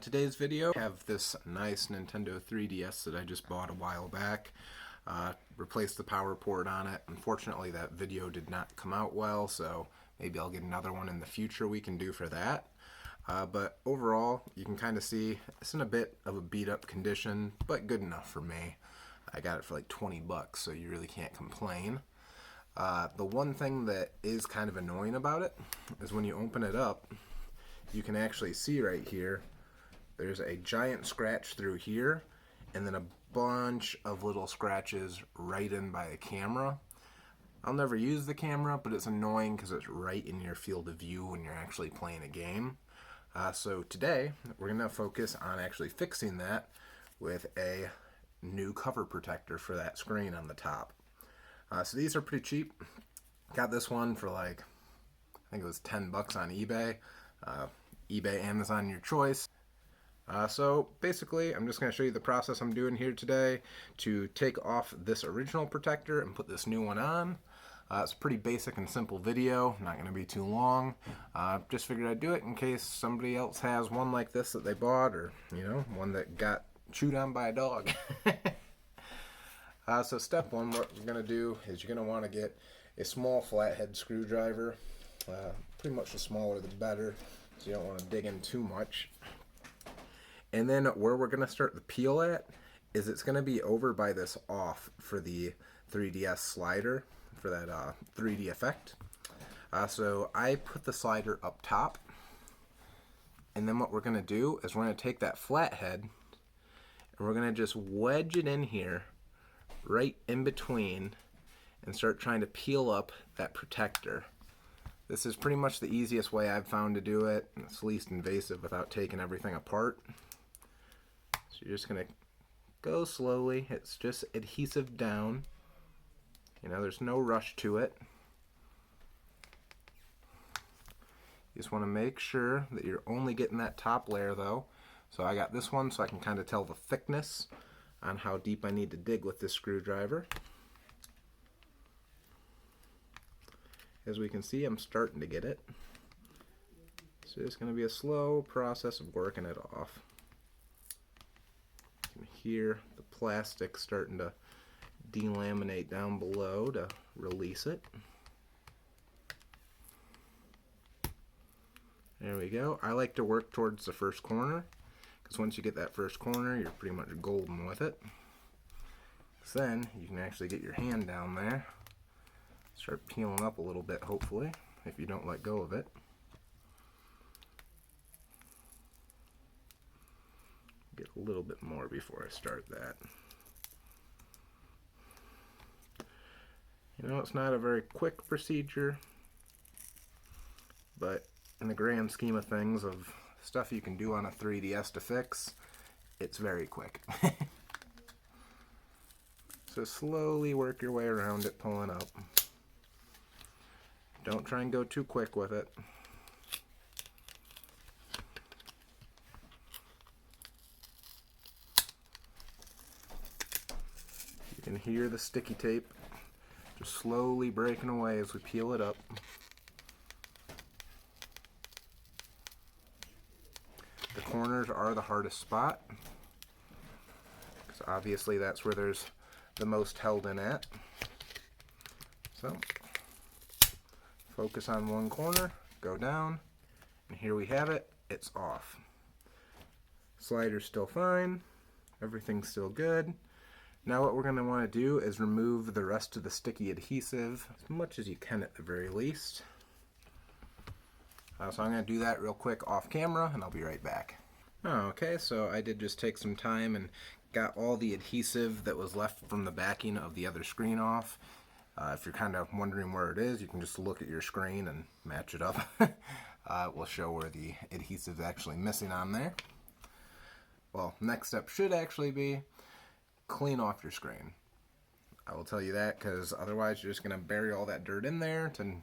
Today's video, I have this nice Nintendo 3DS that I just bought a while back. Replaced the power port on it. Unfortunately, that video did not come out well, so maybe I'll get another one in the future we can do for that. But overall, you can kind of see it's in a bit of a beat up condition, but good enough for me. I got it for like 20 bucks, so you really can't complain. The one thing that is kind of annoying about it is when you open it up, you can actually see right here, there's a giant scratch through here, and then a bunch of little scratches right in by the camera. I'll never use the camera, but it's annoying because it's right in your field of view when you're actually playing a game. So today, we're going to focus on actually fixing that with a new cover protector for that screen on the top. So these are pretty cheap. Got this one for like, I think it was 10 bucks on eBay. eBay, Amazon, your choice. So basically, I'm just going to show you the process I'm doing here today to take off this original protector and put this new one on. It's a pretty basic and simple video, not going to be too long. Just figured I'd do it in case somebody else has one like this that they bought, or, you know, one that got chewed on by a dog. So step one, what we're going to do is you're going to want to get a small flathead screwdriver. Pretty much the smaller the better, so you don't want to dig in too much. And then where we're going to start the peel at is it's going to be over by this off for the 3DS slider, for that 3D effect. So I put the slider up top, and then what we're going to do is we're going to take that flathead and we're going to just wedge it in here right in between and start trying to peel up that protector. This is pretty much the easiest way I've found to do it. It's least invasive without taking everything apart. So you're just going to go slowly. It's just adhesive down. You know, there's no rush to it. You just want to make sure that you're only getting that top layer though. So I got this one so I can kind of tell the thickness on how deep I need to dig with this screwdriver. As we can see, I'm starting to get it. So it's going to be a slow process of working it off. You can hear the plastic starting to delaminate down below to release it. There we go. I like to work towards the first corner, because once you get that first corner, you're pretty much golden with it. So then you can actually get your hand down there, start peeling up a little bit, hopefully, if you don't let go of it. Get a little bit more before I start that. You know, it's not a very quick procedure, but in the grand scheme of things, of stuff you can do on a 3DS to fix, it's very quick. So slowly work your way around it, pulling up. Don't try and go too quick with it. You can hear the sticky tape just slowly breaking away as we peel it up. The corners are the hardest spot, because obviously that's where there's the most held in at. So focus on one corner, go down, and here we have it. It's off. Slider's still fine, everything's still good. Now what we're going to want to do is remove the rest of the sticky adhesive, as much as you can at the very least. So I'm going to do that real quick off camera, and I'll be right back. Okay, so I did just take some time and got all the adhesive that was left from the backing of the other screen off. If you're kind of wondering where it is, you can just look at your screen and match it up. It will show where the adhesive is actually missing on there. Well, next step should actually be clean off your screen. I will tell you that, because otherwise you're just going to bury all that dirt in there to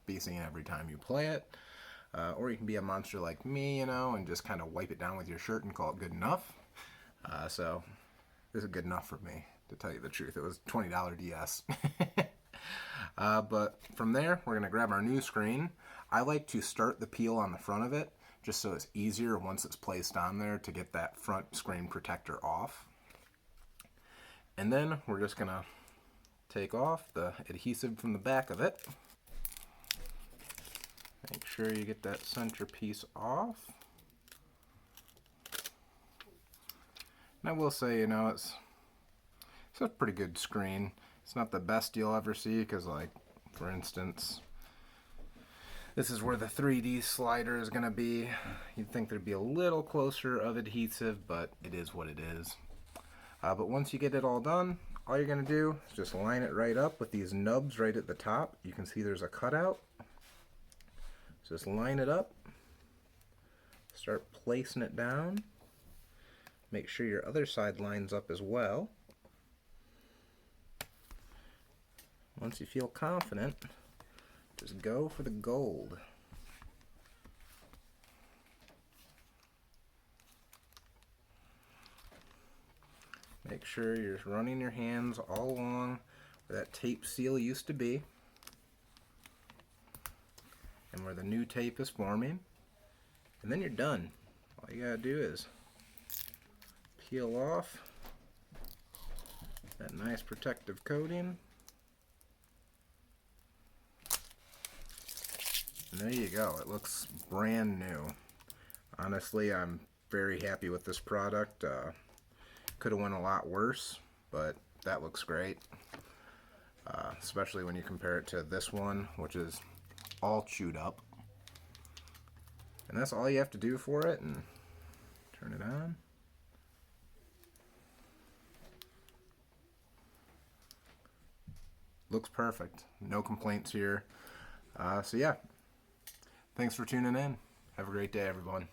be seen every time you play it. Or you can be a monster like me, you know, and just kind of wipe it down with your shirt and call it good enough. So this is good enough for me, to tell you the truth. It was $20 DS. But from there, we're going to grab our new screen. I like to start the peel on the front of it, just so it's easier once it's placed on there to get that front screen protector off. And then we're just going to take off the adhesive from the back of it. Make sure you get that center piece off. And I will say, you know, it's a pretty good screen. It's not the best you'll ever see because, like, for instance, this is where the 3D slider is going to be. You'd think there'd be a little closer of adhesive, but it is what it is. But once you get it all done, all you're going to do is just line it right up with these nubs right at the top. You can see there's a cutout. Just line it up. Start placing it down. Make sure your other side lines up as well. Once you feel confident, just go for the gold. Make sure you're running your hands all along where that tape seal used to be and where the new tape is forming. And then you're done. All you gotta do is peel off that nice protective coating. And there you go. It looks brand new. Honestly, I'm very happy with this product. Could have went a lot worse, but that looks great. Especially when you compare it to this one, which is all chewed up. And that's all you have to do for it, and turn it on. Looks perfect. No complaints here. So yeah, thanks for tuning in. Have a great day, everyone.